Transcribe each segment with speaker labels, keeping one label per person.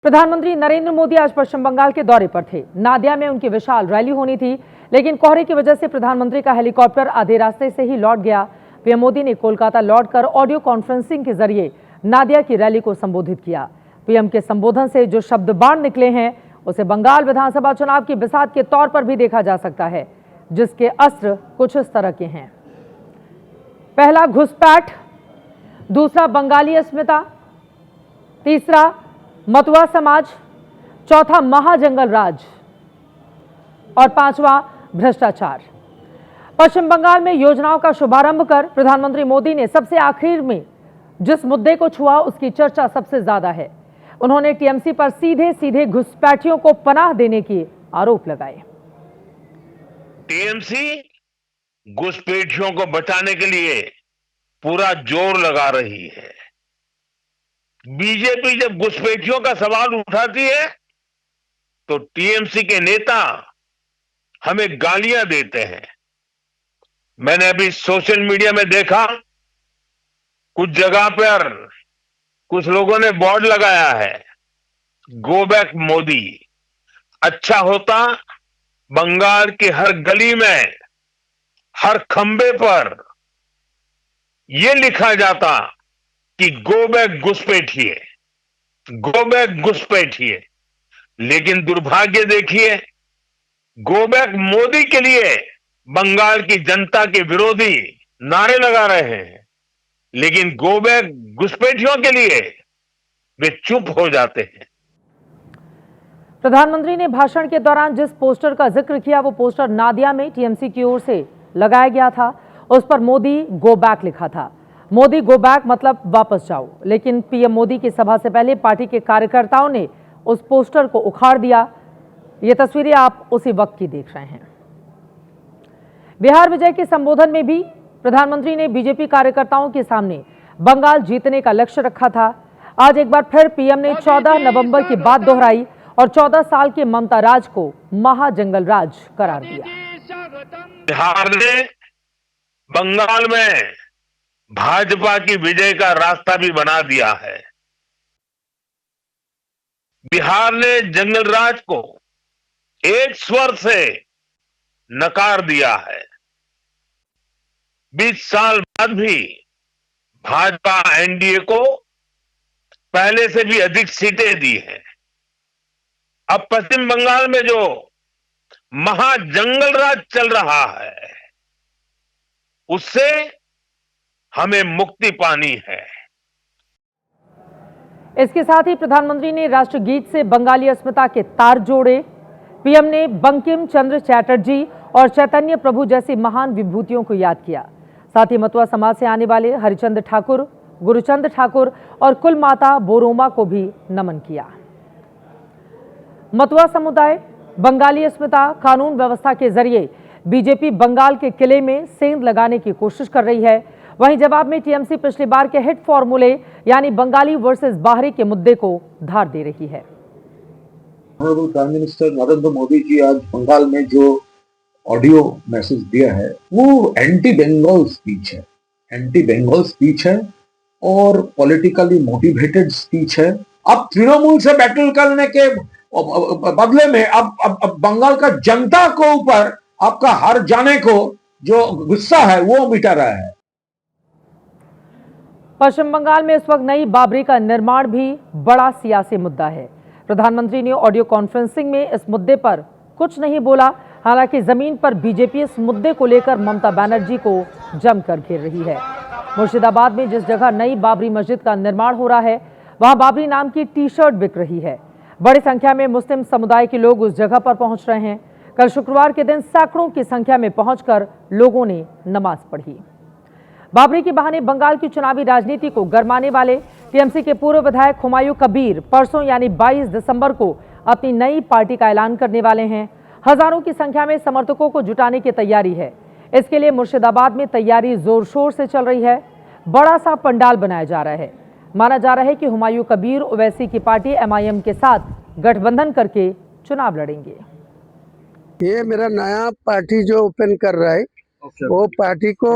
Speaker 1: प्रधानमंत्री नरेंद्र मोदी आज पश्चिम बंगाल के दौरे पर थे। नादिया में उनकी विशाल रैली होनी थी, लेकिन कोहरे की वजह से प्रधानमंत्री का हेलीकॉप्टर आधे रास्ते से ही लौट गया। पीएम मोदी ने कोलकाता लौटकर ऑडियो कॉन्फ्रेंसिंग के जरिए नादिया की रैली को संबोधित किया। पीएम के संबोधन से जो शब्द बाण निकले हैं, उसे बंगाल विधानसभा चुनाव की बिसात के तौर पर भी देखा जा सकता है, जिसके अस्त्र कुछ इस तरह के हैं। पहला घुसपैठ, दूसरा बंगाली अस्मिता, तीसरा मतुआ समाज, चौथा महाजंगल राज और पांचवा भ्रष्टाचार। पश्चिम बंगाल में योजनाओं का शुभारंभ कर प्रधानमंत्री मोदी ने सबसे आखिर में जिस मुद्दे को छुआ, उसकी चर्चा सबसे ज्यादा है। उन्होंने टीएमसी पर सीधे सीधे घुसपैठियों को पनाह देने के आरोप लगाए।
Speaker 2: टीएमसी घुसपैठियों को बचाने के लिए पूरा जोर लगा रही है। बीजेपी जब घुसपैठियों का सवाल उठाती है तो टीएमसी के नेता हमें गालियां देते हैं। मैंने अभी सोशल मीडिया में देखा, कुछ जगह पर कुछ लोगों ने बोर्ड लगाया है, गो बैक मोदी। अच्छा होता बंगाल की हर गली में, हर खंबे पर यह लिखा जाता कि गो बैक घुसपैठिए, गो बैक घुसपैठिए। लेकिन दुर्भाग्य देखिए, गो बैक मोदी के लिए बंगाल की जनता के विरोधी नारे लगा रहे हैं, लेकिन गो बैक घुसपैठियों के लिए वे चुप हो जाते हैं।
Speaker 1: प्रधानमंत्री ने भाषण के दौरान जिस पोस्टर का जिक्र किया, वो पोस्टर नादिया में टीएमसी की ओर से लगाया गया था। उस पर मोदी गो बैक लिखा था। मोदी गो बैक मतलब वापस जाओ। लेकिन पीएम मोदी की सभा से पहले पार्टी के कार्यकर्ताओं ने उस पोस्टर को उखाड़ दिया। ये तस्वीरें आप उसी वक्त की देख रहे हैं। बिहार विजय के संबोधन में भी प्रधानमंत्री ने बीजेपी कार्यकर्ताओं के सामने बंगाल जीतने का लक्ष्य रखा था। आज एक बार फिर पीएम ने 14 नवंबर की बात दोहराई और 14 साल के ममता राज को महाजंगल राज करार दिया।
Speaker 2: बिहार ने बंगाल में भाजपा की विजय का रास्ता भी बना दिया है। बिहार ने जंगल राज को एक स्वर से नकार दिया है। 20 साल बाद भी भाजपा एनडीए को पहले से भी अधिक सीटें दी हैं। अब पश्चिम बंगाल में जो महाजंगल राज चल रहा है, उससे हमें मुक्ति पानी है।
Speaker 1: इसके साथ ही प्रधानमंत्री ने राष्ट्रगीत से बंगाली अस्मिता के तार जोड़े। पीएम ने बंकिम चंद्र चटर्जी और चैतन्य प्रभु जैसी महान विभूतियों को याद किया। साथ ही मतुआ समाज से आने वाले हरिचंद ठाकुर, गुरुचंद ठाकुर और कुल माता बोरोमा को भी नमन किया। मतुआ समुदाय, बंगाली अस्मिता, कानून व्यवस्था के जरिए बीजेपी बंगाल के किले में सेंध लगाने की कोशिश कर रही है। वहीं जवाब में टीएमसी पिछली बार के हिट फॉर्मूले यानी बंगाली वर्सेस बाहरी के मुद्दे को धार दे रही है।
Speaker 3: प्राइम मिनिस्टर नरेंद्र मोदी जी आज बंगाल में जो ऑडियो मैसेज दिया है, वो एंटी बंगाल स्पीच है। एंटी बंगाल स्पीच है और पॉलिटिकली मोटिवेटेड स्पीच है। अब तृणमूल से बैटल करने के बदले में अब बंगाल का जनता को ऊपर आपका हार जाने को जो गुस्सा है वो मिटा रहा है।
Speaker 1: पश्चिम बंगाल में इस वक्त नई बाबरी का निर्माण भी बड़ा सियासी मुद्दा है। प्रधानमंत्री ने ऑडियो कॉन्फ्रेंसिंग में इस मुद्दे पर कुछ नहीं बोला। हालांकि जमीन पर बीजेपी इस मुद्दे को लेकर ममता बनर्जी को जमकर घेर रही है। मुर्शिदाबाद में जिस जगह नई बाबरी मस्जिद का निर्माण हो रहा है, वहां बाबरी नाम की टी शर्ट बिक रही है। बड़ी संख्या में मुस्लिम समुदाय के लोग उस जगह पर पहुंच रहे हैं। कल शुक्रवार के दिन सैकड़ों की संख्या में पहुंचकर लोगों ने नमाज पढ़ी। बाबरी के बहाने बंगाल की चुनावी राजनीति को गरमाने वाले टीएमसी के पूर्व विधायक हुमायूं कबीर परसों यानी 22 दिसंबर को अपनी नई पार्टी का ऐलान करने वाले हैं। हजारों की संख्या में समर्थकों को जुटाने की तैयारी है। इसके लिए मुर्शिदाबाद में तैयारी जोर शोर से चल रही है। बड़ा सा पंडाल बनाया जा रहा है। माना जा रहा है कि हुमायूं कबीर ओवैसी की पार्टी एमआईएम के साथ गठबंधन करके चुनाव लड़ेंगे।
Speaker 4: ये मेरा नया पार्टी जो ओपन कर रहा है, वो पार्टी को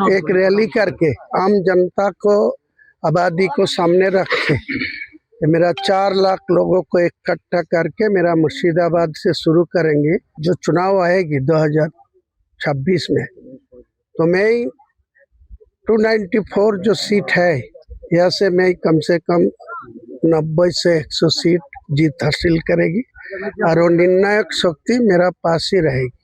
Speaker 4: एक रैली करके आम जनता को, आबादी को सामने रख के ये मेरा 4 लाख लोगों को इकट्ठा करके मेरा मुर्शिदाबाद से शुरू करेंगे। जो चुनाव आएगी 2026 में, तो मैं 294 जो सीट है, यहाँ से मैं कम से कम 90 से 100 सीट जीत हासिल करेगी और वो निर्णायक शक्ति मेरा पास ही रहेगी।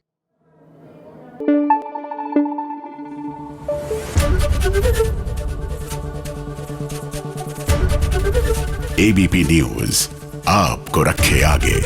Speaker 5: एबीपी न्यूज आपको रखे आगे।